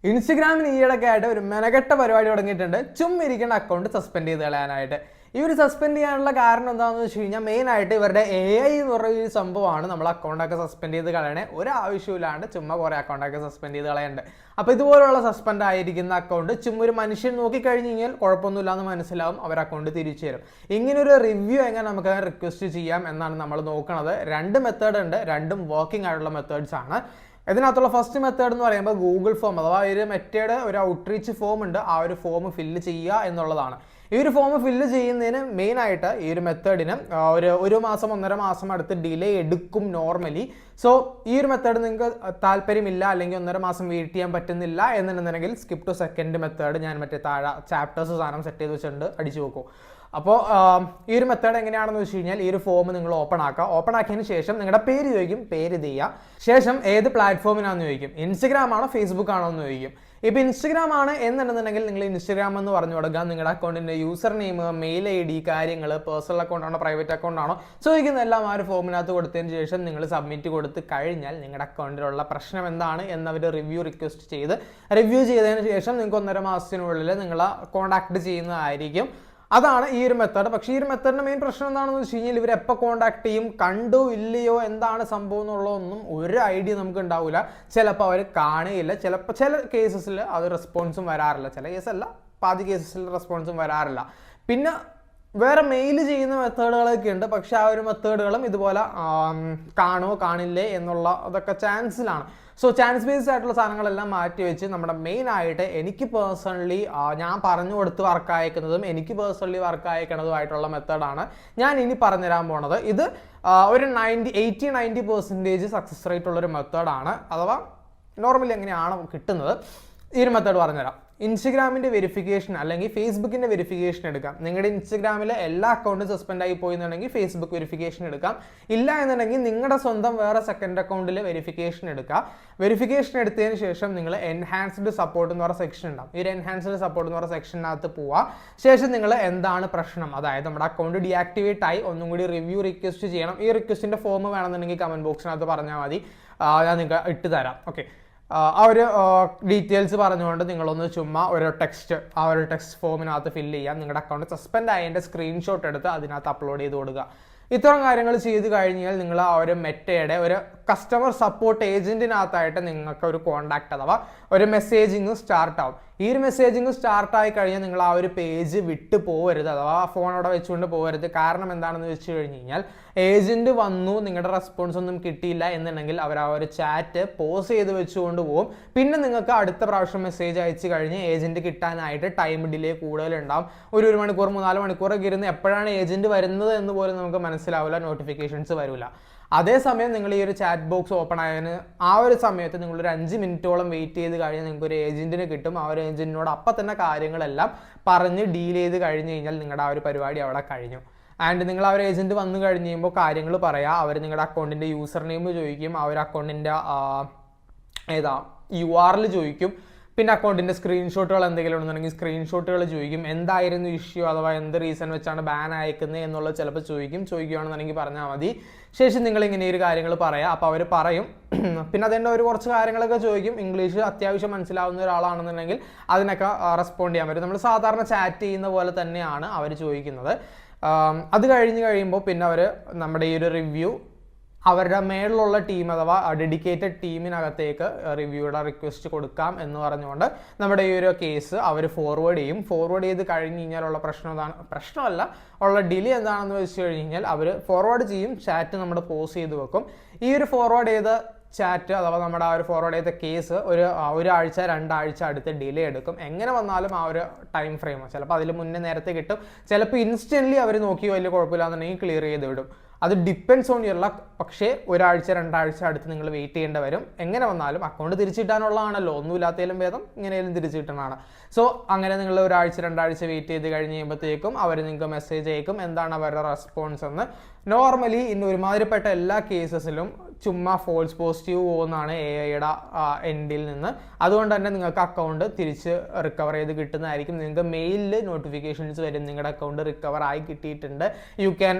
ഇൻസ്റ്റഗ്രാമിന് ഈയിടൊക്കെ ആയിട്ട് ഒരു മെനകെട്ട പരിപാടി തുടങ്ങിയിട്ടുണ്ട്. ചുമ്മിരിക്കുന്ന അക്കൗണ്ട് സസ്പെൻഡ് ചെയ്ത് കളയാനായിട്ട്. ഈ ഒരു സസ്പെൻഡ് ചെയ്യാനുള്ള കാരണം എന്താണെന്ന് വെച്ച് കഴിഞ്ഞാൽ മെയിനായിട്ട് ഇവരുടെ AI എന്ന് പറയുന്ന സംഭവമാണ് നമ്മൾ അക്കൗണ്ടൊക്കെ സസ്പെൻഡ് ചെയ്ത് കളയണേ. ഒരാവശ്യമില്ലാണ്ട് ചുമ്മാ കുറേ അക്കൗണ്ടൊക്കെ സസ്പെൻഡ് ചെയ്ത് കളയുന്നുണ്ട്. അപ്പോൾ ഇതുപോലുള്ള സസ്പെൻഡ് ആയിരിക്കുന്ന അക്കൗണ്ട് ചുമ്മാ ഒരു മനുഷ്യൻ നോക്കിക്കഴിഞ്ഞ് കഴിഞ്ഞാൽ കുഴപ്പമൊന്നുമില്ല എന്ന് മനസ്സിലാവും, അവർ അക്കൗണ്ട് തിരിച്ചു തരും. ഇങ്ങനൊരു റിവ്യൂ എങ്ങനെ നമുക്ക് റിക്വസ്റ്റ് ചെയ്യാം എന്നാണ് നമ്മൾ നോക്കുന്നത്. രണ്ട് മെത്തേഡ് ഉണ്ട്, രണ്ടും വർക്കിംഗ് ആയിട്ടുള്ള മെത്തേഡ്സ് ആണ്. ഇതിനകത്തുള്ള ഫസ്റ്റ് മെത്തേഡ് എന്ന് പറയുമ്പോൾ ഗൂഗിൾ ഫോം അഥവാ ഒരു മെത്തേഡ് ഒരു ഔട്ട്റീച്ച് ഫോം ഉണ്ട്, ആ ഒരു ഫോം ഫില്ല് ചെയ്യുക എന്നുള്ളതാണ്. ഈ ഒരു ഫോം ഫില്ല് ചെയ്യുന്നതിന് മെയിനായിട്ട് ഈ ഒരു മെത്തേഡിന് ഒരു മാസം 1.5 മാസം അടുത്ത് ഡിലേ എടുക്കും നോർമലി. സോ ഈ ഒരു മെത്തേഡ് നിങ്ങൾക്ക് താല്പര്യമില്ല അല്ലെങ്കിൽ 1.5 മാസം വെയിറ്റ് ചെയ്യാൻ പറ്റുന്നില്ല എന്നുണ്ടെന്നുണ്ടെങ്കിൽ സ്കിപ്പ് ടു സെക്കൻഡ് മെത്തേഡ് ഞാൻ മറ്റേ താഴെ ചാപ്റ്റേഴ്സ് സാധനം സെറ്റ് ചെയ്ത് വെച്ചിട്ടുണ്ട്, അടിച്ചു നോക്കും. അപ്പോൾ ഈ ഒരു മെത്തേഡ് എങ്ങനെയാണെന്ന് വെച്ച് കഴിഞ്ഞാൽ ഈ ഒരു ഫോം നിങ്ങൾ ഓപ്പൺ ആക്കുക. ഓപ്പൺ ആക്കിയതിന് ശേഷം നിങ്ങളുടെ പേര് ചോദിക്കും, പേര് ചെയ്യുക. ശേഷം ഏത് പ്ലാറ്റ്ഫോമിനാണെന്ന് ചോദിക്കും, ഇൻസ്റ്റഗ്രാം ആണോ ഫേസ്ബുക്ക് ആണോ എന്ന് ചോദിക്കും. ഇപ്പോൾ ഇൻസ്റ്റഗ്രാം ആണ് എന്നുണ്ടെന്നുണ്ടെങ്കിൽ നിങ്ങൾ ഇൻസ്റ്റഗ്രാം എന്ന് പറഞ്ഞു കൊടുക്കുക. നിങ്ങളുടെ അക്കൗണ്ടിൻ്റെ യൂസർ നെയിം, മെയിൽ ID, കാര്യങ്ങൾ, പേഴ്സണൽ അക്കൗണ്ട് ആണോ പ്രൈവറ്റ് അക്കൗണ്ട് ആണോ ചോദിക്കുന്ന എല്ലാം ആ ഒരു ഫോമിനകത്ത് കൊടുത്തതിന് ശേഷം നിങ്ങൾ സബ്മിറ്റ് കൊടുത്ത് കഴിഞ്ഞാൽ നിങ്ങളുടെ അക്കൗണ്ടിലുള്ള പ്രശ്നം എന്താണ് എന്നവർ റിവ്യൂ റിക്വസ്റ്റ് ചെയ്ത് റിവ്യൂ ചെയ്തതിന് ശേഷം നിങ്ങൾക്ക് 1.5 മാസത്തിനുള്ളിൽ നിങ്ങളെ കോൺടാക്ട് ചെയ്യുന്നതായിരിക്കും. അതാണ് ഈ ഒരു മെത്തേഡ്. പക്ഷേ ഈ ഒരു മെത്തേഡിൻ്റെ മെയിൻ പ്രശ്നം എന്താണെന്ന് വെച്ച് കഴിഞ്ഞാൽ ഇവർ എപ്പോൾ കോൺടാക്ട് ചെയ്യും, കണ്ടോ ഇല്ലയോ, എന്താണ് സംഭവം എന്നുള്ളതൊന്നും ഒരു ഐഡിയ നമുക്ക് ഉണ്ടാവില്ല. ചിലപ്പോൾ അവർ കാണുകയില്ല, ചിലപ്പോൾ ചില കേസസിൽ അത് റെസ്പോൺസും വരാറില്ല, ചില കേസല്ല പാതി കേസസിൽ റെസ്പോൺസും വരാറില്ല. പിന്നെ വേറെ മെയിൽ ചെയ്യുന്ന മെത്തേഡുകളൊക്കെ ഉണ്ട്, പക്ഷേ ആ ഒരു മെത്തേഡുകളും ഇതുപോലെ കാണുമോ കാണില്ലേ എന്നുള്ള അതൊക്കെ ചാൻസിലാണ്. സോ ചാൻസ് ബേസ്ഡ് ആയിട്ടുള്ള സാധനങ്ങളെല്ലാം മാറ്റി വെച്ച് നമ്മുടെ മെയിൻ ആയിട്ട് എനിക്ക് പേഴ്സണലി ഞാൻ പറഞ്ഞു കൊടുത്ത് വർക്ക് അയക്കുന്നതും എനിക്ക് പേഴ്സണലി വർക്ക് അയക്കുന്നതുമായിട്ടുള്ള മെത്തേഡാണ് ഞാൻ ഇനി പറഞ്ഞുതരാൻ പോണത്. ഇത് ഒരു 80-90% സക്സസ് റേറ്റ് ഉള്ളൊരു മെത്തേഡാണ്. അഥവാ നോർമലി എങ്ങനെയാണ് കിട്ടുന്നത് ഈ ഒരു മെത്തേഡ് പറഞ്ഞുതരാം. ഇൻസ്റ്റഗ്രാമിൻ്റെ വെരിഫിക്കേഷൻ അല്ലെങ്കിൽ ഫേസ്ബുക്കിൻ്റെ വെരിഫിക്കേഷൻ എടുക്കാം. നിങ്ങളുടെ ഇൻസ്റ്റഗ്രാമിലെ എല്ലാ അക്കൗണ്ടും സസ്പെൻഡ് ആയി പോയെന്നുണ്ടെങ്കിൽ ഫേസ്ബുക്ക് വെരിഫിക്കേഷൻ എടുക്കാം. ഇല്ല എന്നുണ്ടെങ്കിൽ നിങ്ങളുടെ സ്വന്തം വേറെ സെക്കൻഡ് അക്കൗണ്ടിൽ വെരിഫിക്കേഷൻ എടുക്കുക. വെരിഫിക്കേഷൻ എടുത്തതിന് ശേഷം നിങ്ങൾ എൻഹാൻസ്ഡ് സപ്പോർട്ട് എന്ന് പറയുന്ന സെക്ഷൻ ഉണ്ടാവും. ഈ ഒരു എൻഹാൻസ്ഡ് സപ്പോർട്ട് എന്ന് പറയുന്ന സെക്ഷനകത്ത് പോവുക. ശേഷം നിങ്ങൾ എന്താണ് പ്രശ്നം, അതായത് നമ്മുടെ അക്കൗണ്ട് ഡീആക്ടിവേറ്റ് ആയി ഒന്നും കൂടി റിവ്യൂ റിക്വസ്റ്റ് ചെയ്യണം. ഈ റിക്വസ്റ്റിൻ്റെ ഫോം വേണമെന്നുണ്ടെങ്കിൽ കമൻറ്റ് ബോക്സിനകത്ത് പറഞ്ഞാൽ മതി, ഞാൻ നിങ്ങൾക്ക് ഇട്ട് തരാം. ഓക്കെ, ആ ഒരു ഡീറ്റെയിൽസ് പറഞ്ഞുകൊണ്ട് നിങ്ങളൊന്ന് ചുമ്മാ ഒരു ടെക്സ്റ്റ് ആ ഒരു ടെക്സ്റ്റ് ഫോമിനകത്ത് ഫില്ല് ചെയ്യാം. നിങ്ങളുടെ അക്കൗണ്ട് സസ്പെൻഡ് ആയതിൻ്റെ സ്ക്രീൻഷോട്ട് എടുത്ത് അതിനകത്ത് അപ്ലോഡ് ചെയ്ത് കൊടുക്കുക. ഇത്തരം കാര്യങ്ങൾ ചെയ്ത് കഴിഞ്ഞാൽ നിങ്ങൾ ആ ഒരു മെറ്റയുടെ ഒരു കസ്റ്റമർ സപ്പോർട്ട് ഏജന്റിനകത്തായിട്ട് നിങ്ങൾക്ക് ഒരു കോൺടാക്ട് അഥവാ ഒരു മെസ്സേജിങ് സ്റ്റാർട്ട് ആവും. ഈ ഒരു മെസ്സേജിങ് സ്റ്റാർട്ടായി കഴിഞ്ഞാൽ നിങ്ങൾ ആ ഒരു പേജ് വിട്ട് പോകരുത്, അഥവാ ഫോണോടെ വെച്ചുകൊണ്ട് പോകരുത്. കാരണം എന്താണെന്ന് വെച്ച് കഴിഞ്ഞ് കഴിഞ്ഞാൽ ഏജന്റ് വന്നു, നിങ്ങളുടെ റെസ്പോൺസ് ഒന്നും കിട്ടിയില്ല എന്നുണ്ടെങ്കിൽ അവർ ആ ഒരു ചാറ്റ് പോസ് ചെയ്ത് വെച്ചുകൊണ്ട് പോകും. പിന്നെ നിങ്ങൾക്ക് അടുത്ത പ്രാവശ്യം മെസ്സേജ് അയച്ചു കഴിഞ്ഞ് ഏജന്റ് കിട്ടാനായിട്ട് ടൈം ഡിലേ കൂടുതലുണ്ടാവും. ഒരു മണിക്കൂർ 3-4 മണിക്കൂറൊക്കെ ഇരുന്ന് എപ്പോഴാണ് ഏജന്റ് വരുന്നത് എന്ന് പോലും നമുക്ക് മനസ്സിലാവില്ല, നോട്ടിഫിക്കേഷൻസ് വരില്ല. അതേസമയം നിങ്ങൾ ഈ ഒരു ചാറ്റ് ബോക്സ് ഓപ്പൺ ആയതിന് ആ ഒരു സമയത്ത് നിങ്ങളൊരു 5 മിനിറ്റോളം വെയിറ്റ് ചെയ്ത് കഴിഞ്ഞാൽ നിങ്ങൾക്ക് ഒരു ഏജന്റിനെ കിട്ടും. ആ ഒരു ഏജന്റിനോട് അപ്പം തന്നെ കാര്യങ്ങളെല്ലാം പറഞ്ഞ് ഡീൽ ചെയ്ത് കഴിഞ്ഞ് കഴിഞ്ഞാൽ നിങ്ങളുടെ ആ ഒരു പരിപാടി അവിടെ കഴിഞ്ഞു. ആൻഡ് നിങ്ങൾ ആ ഒരു ഏജന്റ് വന്നു കഴിഞ്ഞ് കഴിയുമ്പോൾ കാര്യങ്ങൾ പറയാം. അവർ നിങ്ങളുടെ അക്കൗണ്ടിൻ്റെ യൂസർ നെയിം ചോദിക്കും, ആ ഒരു അക്കൗണ്ടിൻ്റെ URL ചോദിക്കും. പിന്നെ അക്കൗണ്ടിൻ്റെ സ്ക്രീൻഷോട്ടുകൾ എന്തെങ്കിലും ഉണ്ടെന്നുണ്ടെങ്കിൽ സ്ക്രീൻഷോട്ടുകൾ ചോദിക്കും. എന്തായിരുന്നു ഇഷ്യൂ അഥവാ എന്ത് റീസൺ വെച്ചാണ് ബാൻ അയക്കുന്നത് എന്നുള്ളത് ചിലപ്പോൾ ചോദിക്കുകയാണെന്നുണ്ടെങ്കിൽ പറഞ്ഞാൽ മതി. ശേഷം നിങ്ങൾ ഇങ്ങനെ ഒരു കാര്യങ്ങൾ പറയാം, അപ്പോൾ അവർ പറയും. പിന്നെ അതിൻ്റെ ഒരു കുറച്ച് കാര്യങ്ങളൊക്കെ ചോദിക്കും. ഇംഗ്ലീഷ് അത്യാവശ്യം മനസ്സിലാവുന്ന ഒരാളാണെന്നുണ്ടെങ്കിൽ അതിനൊക്കെ റെസ്പോണ്ട് ചെയ്യാൻ പറ്റും. നമ്മൾ സാധാരണ ചാറ്റ് ചെയ്യുന്ന പോലെ തന്നെയാണ് അവർ ചോദിക്കുന്നത്. അത് കഴിയുമ്പോൾ പിന്നെ അവർ നമ്മുടെ ഈ ഒരു റിവ്യൂ അവരുടെ മേളിലുള്ള ടീം അഥവാ ഡെഡിക്കേറ്റഡ് ടീമിനകത്തേക്ക് റിവ്യൂയുടെ റിക്വസ്റ്റ് കൊടുക്കാം എന്ന് പറഞ്ഞുകൊണ്ട് നമ്മുടെ ഈ ഒരു കേസ് അവർ ഫോർവേഡ് ചെയ്യും. ഫോർവേഡ് ചെയ്ത് കഴിഞ്ഞ് കഴിഞ്ഞാലുള്ള പ്രശ്നമല്ല ഉള്ള ഡിലേ എന്താണെന്ന് വെച്ച് കഴിഞ്ഞ് കഴിഞ്ഞാൽ അവർ ഫോർവേഡ് ചെയ്യും, ചാറ്റ് നമ്മൾ പോസ് ചെയ്ത് വെക്കും. ഈ ഒരു ഫോർവേഡ് ചെയ്ത ചാറ്റ് അഥവാ നമ്മുടെ ആ ഒരു ഫോർവേഡ് ചെയ്ത കേസ് ഒരാഴ്ച 2 ആഴ്ച അടുത്ത് ഡിലേ എടുക്കും. എങ്ങനെ വന്നാലും ആ ഒരു ടൈം ഫ്രെയിം ചിലപ്പോൾ അതിൽ മുന്നേ നേരത്തെ കിട്ടും, ചിലപ്പോൾ ഇൻസ്റ്റൻ്റ്ലി അവർ നോക്കി വലിയ കുഴപ്പമില്ലാന്നുണ്ടെങ്കിൽ ക്ലിയർ ചെയ്ത് വിടും. അത് ഡിപ്പെൻഡ്സ് ഓൺ യുവർ ലക്ക്. പക്ഷേ 1 ആഴ്ച 2 ആഴ്ച അടുത്ത് നിങ്ങൾ വെയിറ്റ് ചെയ്യേണ്ടി വരും. എങ്ങനെ വന്നാലും അക്കൗണ്ട് തിരിച്ചിട്ടാനുള്ളതാണല്ലോ, ഒന്നുമില്ലാത്തതിലും ഭേദം ഇങ്ങനെയും തിരിച്ചു കിട്ടണതാണ്. സോ അങ്ങനെ നിങ്ങൾ 1 ആഴ്ച 2 ആഴ്ച വെയിറ്റ് ചെയ്ത് കഴിഞ്ഞ് കഴിയുമ്പോഴത്തേക്കും അവർ നിങ്ങൾക്ക് മെസ്സേജ് അയക്കും എന്താണ് അവരുടെ റെസ്പോൺസ് എന്ന്. നോർമലി ഇന്ന് ഒരുമാതിരിപ്പെട്ട എല്ലാ കേസസിലും ചുമ്മാ ഫോൾസ് പോസിറ്റീവ് പോകുന്നതാണ് AI-യുടെ എൻഡിൽ നിന്ന്. അതുകൊണ്ട് തന്നെ നിങ്ങൾക്ക് അക്കൗണ്ട് തിരിച്ച് റിക്കവർ ചെയ്ത് കിട്ടുന്നതായിരിക്കും. നിങ്ങൾക്ക് മെയിലിൽ നോട്ടിഫിക്കേഷൻസ് വരും, നിങ്ങളുടെ അക്കൗണ്ട് റിക്കവർ ആയി കിട്ടിയിട്ടുണ്ട്, you can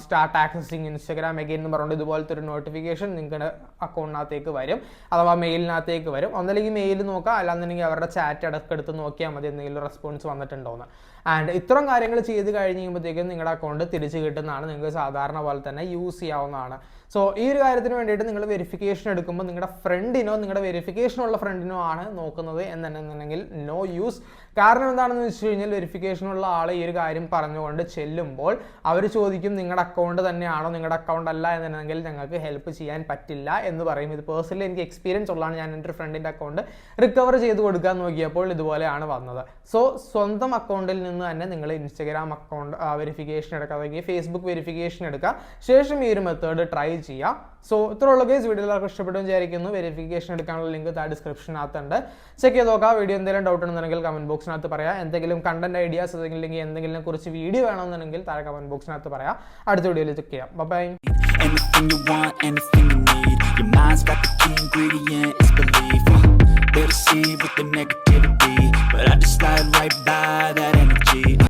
start accessing Instagram again എന്ന് പറഞ്ഞുകൊണ്ട് ഇതുപോലത്തെ ഒരു നോട്ടിഫിക്കേഷൻ നിങ്ങളുടെ അക്കൗണ്ടിനകത്തേക്ക് വരും, അഥവാ മെയിലിനകത്തേക്ക് വരും. ഒന്നല്ലെങ്കിൽ മെയിൽ നോക്കാം, അല്ലാന്നുണ്ടെങ്കിൽ അവരുടെ ചാറ്റ് ഇടയ്ക്കെടുത്ത് നോക്കിയാൽ മതി എന്തെങ്കിലും റെസ്പോൺസ് വന്നിട്ടുണ്ടോയെന്ന്. ആൻഡ് ഇത്തരം കാര്യങ്ങൾ ചെയ്ത് കഴിഞ്ഞ് കഴിയുമ്പോഴത്തേക്കും നിങ്ങളുടെ അക്കൗണ്ട് തിരിച്ച് കിട്ടുന്നതാണ്, നിങ്ങൾക്ക് സാധാരണ പോലെ തന്നെ യൂസ് ചെയ്യാവുന്നതാണ്. സോ ഈ ഒരു കാര്യത്തിന് വേണ്ടിയിട്ട് നിങ്ങൾ വെരിഫിക്കേഷൻ എടുക്കുമ്പോൾ നിങ്ങളുടെ ഫ്രണ്ടിനോ നിങ്ങളുടെ വെരിഫിക്കേഷനുള്ള ഫ്രണ്ടിനോ ആണ് നോക്കുന്നത് എന്നുണ്ടെന്നുണ്ടെങ്കിൽ നോ യൂസ്. കാരണം എന്താണെന്ന് വെച്ച് കഴിഞ്ഞാൽ വെരിഫിക്കേഷനുള്ള ആൾ ഈ ഒരു കാര്യം പറഞ്ഞുകൊണ്ട് ചെല്ലുമ്പോൾ അവർ ചോദിക്കും നിങ്ങളുടെ അക്കൗണ്ട് തന്നെയാണോ, നിങ്ങളുടെ അക്കൗണ്ട് അല്ല എന്നുണ്ടെങ്കിൽ ഞങ്ങൾക്ക് ഹെൽപ്പ് ചെയ്യാൻ പറ്റില്ല എന്ന് പറയും. ഇത് പേഴ്സണലി എനിക്ക് എക്സ്പീരിയൻസ് ഉള്ളതാണ്. ഞാൻ എൻ്റെ ഒരു ഫ്രണ്ടിൻ്റെ അക്കൗണ്ട് റിക്കവർ ചെയ്ത് കൊടുക്കാൻ നോക്കിയപ്പോൾ ഇതുപോലെയാണ് വന്നത്. സോ സ്വന്തം അക്കൗണ്ടിൽ നിന്ന് തന്നെ നിങ്ങൾ ഇൻസ്റ്റഗ്രാം അക്കൗണ്ട് വെരിഫിക്കേഷൻ എടുക്കുക, അല്ലെങ്കിൽ ഫേസ്ബുക്ക് വെരിഫിക്കേഷൻ എടുക്കുക, ശേഷം ഈ ഒരു മെത്തേഡ് ട്രൈ ചെയ്യാം. സോ ഇത്രയുള്ള കേസ് വീഡിയോ എല്ലാവർക്കും ഇഷ്ടപ്പെട്ടു വിചാരിക്കുന്നു. വെരിഫിക്കേഷൻ എടുക്കാനുള്ള ലിങ്ക് ഡിസ്ക്രിപ്ഷനകത്തുണ്ട്, ചെക്ക് ചെയ്ത് നോക്കാം. വീഡിയോ എന്തെങ്കിലും ഡൗട്ട് ഉണ്ടെന്നുണ്ടെങ്കിൽ കമന്റ് ബോക്സിനകത്ത് പറയാം. എന്തെങ്കിലും കണ്ടന്റ് ഐഡിയാസ് അല്ലെങ്കിൽ എന്തെങ്കിലും കുറിച്ച് വീഡിയോ വേണമെന്നുണ്ടെങ്കിൽ താഴെ കമന്റ് ബോക്സിനകത്ത് പറയാം. അടുത്ത വീഡിയോയിൽ ചെക്ക് ചെയ്യാം. By. Anything you want, anything you need, your mind's got the key ingredient, it's belief. Little seed with the negativity, but I just slide right by